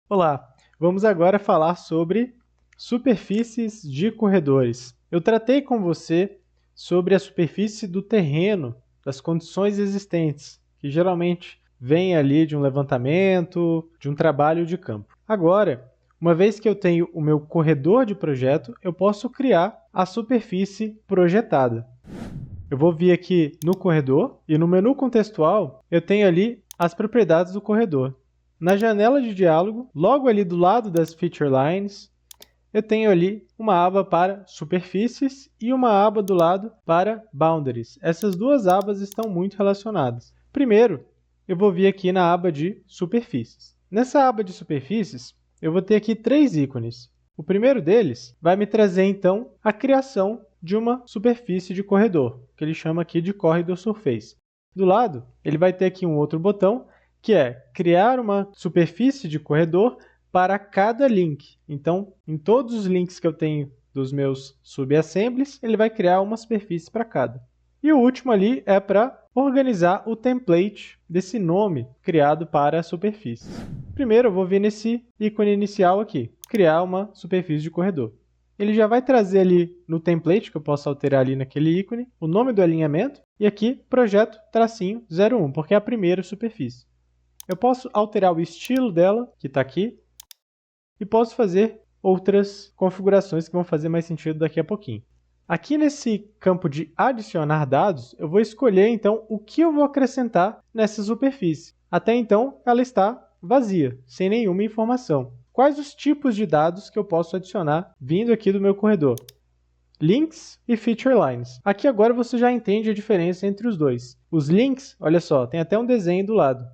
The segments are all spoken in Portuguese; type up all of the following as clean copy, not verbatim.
Olá, vamos agora falar sobre superfícies de corredores. Eu tratei com você sobre a superfície do terreno, das condições existentes, que geralmente vem ali de um levantamento, de um trabalho de campo. Agora, uma vez que eu tenho o meu corredor de projeto, eu posso criar a superfície projetada. Eu vou vir aqui no corredor e no menu contextual eu tenho ali as propriedades do corredor. Na janela de diálogo, logo ali do lado das Feature Lines, eu tenho ali uma aba para superfícies e uma aba do lado para boundaries. Essas duas abas estão muito relacionadas. Primeiro, eu vou vir aqui na aba de superfícies. Nessa aba de superfícies, eu vou ter aqui três ícones. O primeiro deles vai me trazer, então, a criação de uma superfície de corredor, que ele chama aqui de Corridor Surface. Do lado, ele vai ter aqui um outro botão, que é criar uma superfície de corredor para cada link. Então, em todos os links que eu tenho dos meus subassemblies, ele vai criar uma superfície para cada. E o último ali é para organizar o template desse nome criado para a superfície. Primeiro, eu vou vir nesse ícone inicial aqui, criar uma superfície de corredor. Ele já vai trazer ali no template, que eu posso alterar ali naquele ícone, o nome do alinhamento, e aqui, projeto tracinho 01, porque é a primeira superfície. Eu posso alterar o estilo dela, que está aqui, e posso fazer outras configurações que vão fazer mais sentido daqui a pouquinho. Aqui nesse campo de adicionar dados, eu vou escolher então o que eu vou acrescentar nessa superfície. Até então, ela está vazia, sem nenhuma informação. Quais os tipos de dados que eu posso adicionar vindo aqui do meu corredor? Links e Feature Lines. Aqui agora você já entende a diferença entre os dois. Os links, olha só, tem até um desenho do lado.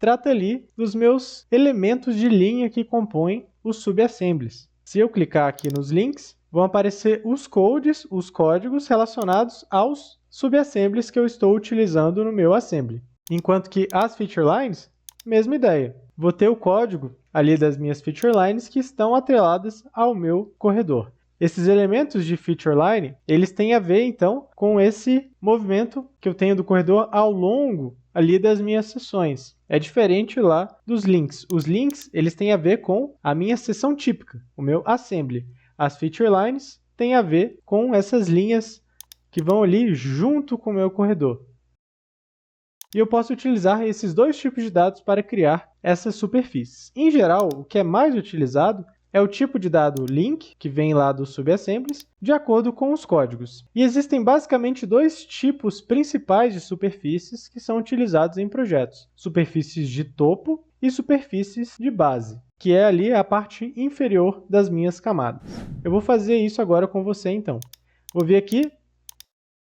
Trata ali dos meus elementos de linha que compõem os subassemblies. Se eu clicar aqui nos links, vão aparecer os codes, os códigos relacionados aos subassemblies que eu estou utilizando no meu assembly. Enquanto que as Feature Lines, mesma ideia. Vou ter o código ali das minhas Feature Lines que estão atreladas ao meu corredor. Esses elementos de Feature Line, eles têm a ver, então, com esse movimento que eu tenho do corredor ao longo ali das minhas sessões. É diferente lá dos links. Os links, eles têm a ver com a minha sessão típica, o meu assembly. As Feature Lines têm a ver com essas linhas que vão ali junto com o meu corredor. E eu posso utilizar esses dois tipos de dados para criar essas superfícies. Em geral, o que é mais utilizado é o tipo de dado link, que vem lá dos subassemblies, de acordo com os códigos. E existem basicamente dois tipos principais de superfícies que são utilizados em projetos: superfícies de topo e superfícies de base, que é ali a parte inferior das minhas camadas. Eu vou fazer isso agora com você, então. Vou vir aqui,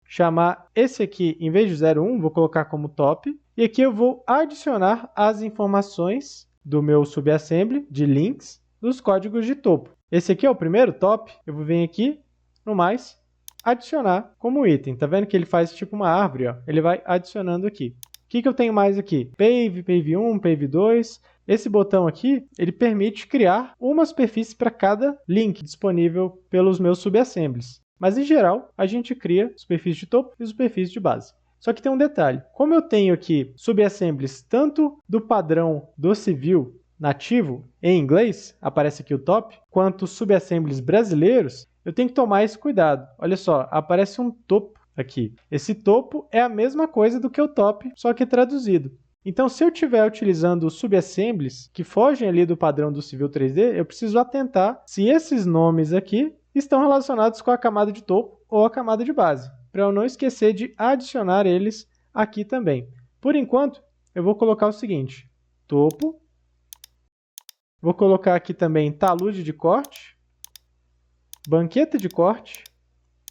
chamar esse aqui, em vez de 01, vou colocar como top, e aqui eu vou adicionar as informações do meu subassembly de links dos códigos de topo. Esse aqui é o primeiro top, eu vou vir aqui no mais, adicionar como item. Tá vendo que ele faz tipo uma árvore, ó? Ele vai adicionando aqui. O que eu tenho mais aqui? Pave, Pave 1, Pave 2. Esse botão aqui, ele permite criar uma superfície para cada link disponível pelos meus subassemblies. Mas, em geral, a gente cria superfície de topo e superfície de base. Só que tem um detalhe. Como eu tenho aqui subassemblies tanto do padrão do civil nativo, em inglês, aparece aqui o top, quanto subassemblies brasileiros, eu tenho que tomar esse cuidado. Olha só, aparece um topo aqui. Esse topo é a mesma coisa do que o top, só que traduzido. Então, se eu estiver utilizando subassemblies que fogem ali do padrão do civil 3D, eu preciso atentar se esses nomes aqui estão relacionados com a camada de topo ou a camada de base, para eu não esquecer de adicionar eles aqui também. Por enquanto, eu vou colocar o seguinte: topo, vou colocar aqui também talude de corte, banqueta de corte,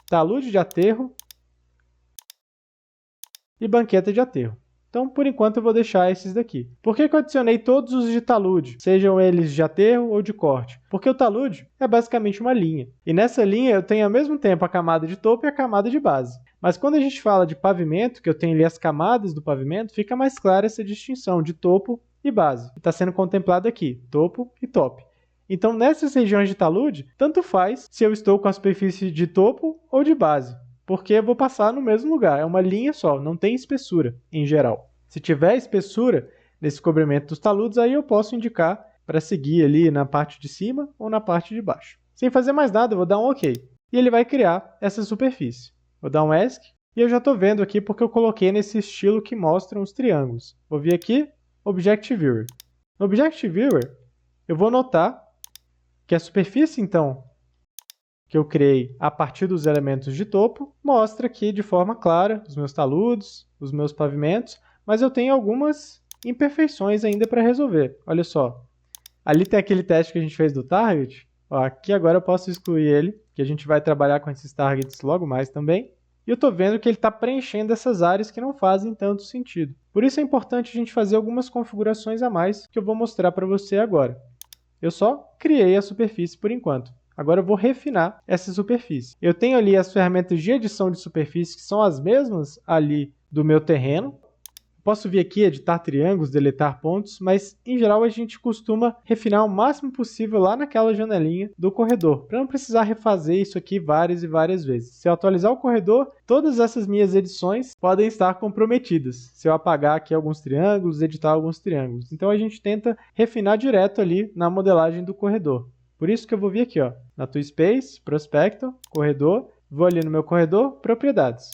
talude de aterro e banqueta de aterro. Então, por enquanto, eu vou deixar esses daqui. Por que eu adicionei todos os de talude, sejam eles de aterro ou de corte? Porque o talude é basicamente uma linha. E nessa linha eu tenho ao mesmo tempo a camada de topo e a camada de base. Mas quando a gente fala de pavimento, que eu tenho ali as camadas do pavimento, fica mais clara essa distinção de topo e base. Está sendo contemplado aqui, topo e top. Então, nessas regiões de talude, tanto faz se eu estou com a superfície de topo ou de base, porque eu vou passar no mesmo lugar, é uma linha só, não tem espessura em geral. Se tiver espessura nesse cobrimento dos taludes, aí eu posso indicar para seguir ali na parte de cima ou na parte de baixo. Sem fazer mais nada, eu vou dar um OK. E ele vai criar essa superfície. Vou dar um ESC e eu já estou vendo aqui porque eu coloquei nesse estilo que mostra os triângulos. Vou vir aqui, Object Viewer. No Object Viewer, eu vou notar que a superfície, então, que eu criei a partir dos elementos de topo, mostra aqui de forma clara os meus taludes, os meus pavimentos, mas eu tenho algumas imperfeições ainda para resolver. Olha só, ali tem aquele teste que a gente fez do target. Ó, aqui agora eu posso excluir ele, que a gente vai trabalhar com esses targets logo mais também. E eu estou vendo que ele está preenchendo essas áreas que não fazem tanto sentido. Por isso é importante a gente fazer algumas configurações a mais que eu vou mostrar para você agora. Eu só criei a superfície por enquanto. Agora eu vou refinar essa superfície. Eu tenho ali as ferramentas de edição de superfície, que são as mesmas ali do meu terreno. Posso vir aqui, editar triângulos, deletar pontos, mas em geral a gente costuma refinar o máximo possível lá naquela janelinha do corredor, para não precisar refazer isso aqui várias e várias vezes. Se eu atualizar o corredor, todas essas minhas edições podem estar comprometidas. Se eu apagar aqui alguns triângulos, editar alguns triângulos. Então a gente tenta refinar direto ali na modelagem do corredor. Por isso que eu vou vir aqui, ó, na ToolSpace, Prospector, Corredor, vou ali no meu corredor, Propriedades.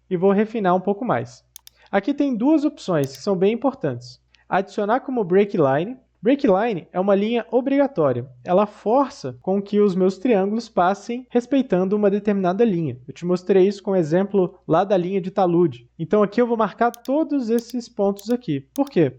E vou refinar um pouco mais. Aqui tem duas opções que são bem importantes. Adicionar como breakline. Breakline é uma linha obrigatória. Ela força com que os meus triângulos passem respeitando uma determinada linha. Eu te mostrei isso com o exemplo lá da linha de talude. Então aqui eu vou marcar todos esses pontos aqui. Por quê?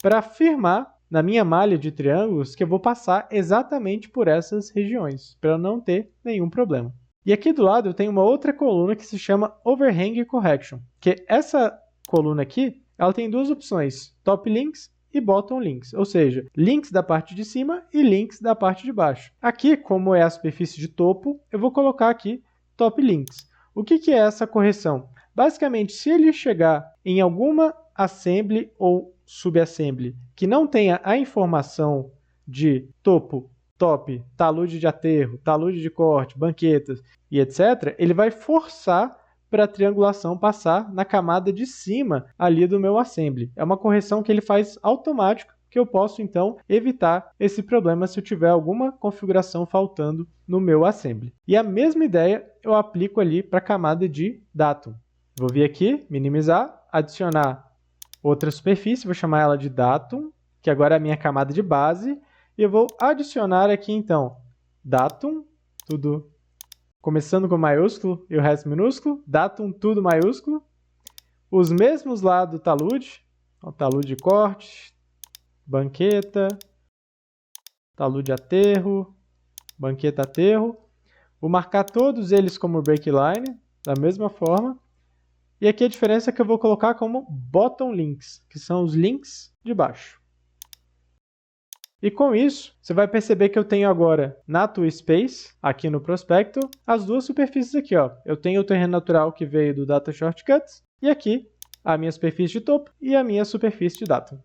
Para afirmar na minha malha de triângulos que eu vou passar exatamente por essas regiões, para não ter nenhum problema. E aqui do lado eu tenho uma outra coluna que se chama Overhang Correction, que essa coluna aqui, ela tem duas opções, Top Links e Bottom Links, ou seja, links da parte de cima e links da parte de baixo. Aqui, como é a superfície de topo, eu vou colocar aqui Top Links. O que é essa correção? Basicamente, se ele chegar em alguma assembly ou subassembly que não tenha a informação de topo, top, talude de aterro, talude de corte, banquetas e etc., ele vai forçar para a triangulação passar na camada de cima ali do meu assembly. É uma correção que ele faz automático, que eu posso então evitar esse problema se eu tiver alguma configuração faltando no meu assembly. E a mesma ideia eu aplico ali para a camada de datum. Vou vir aqui, minimizar, adicionar outra superfície, vou chamar ela de datum, que agora é a minha camada de base, e eu vou adicionar aqui então datum, tudo começando com maiúsculo e o resto minúsculo, datum tudo maiúsculo, os mesmos lá do talude, o talude de corte, banqueta, talude de aterro, banqueta aterro, vou marcar todos eles como breakline, da mesma forma, e aqui a diferença é que eu vou colocar como bottom links, que são os links de baixo. E com isso, você vai perceber que eu tenho agora na ToolSpace, aqui no Prospector, as duas superfícies aqui. Ó. Eu tenho o terreno natural que veio do Data Shortcuts, e aqui a minha superfície de topo e a minha superfície de datum.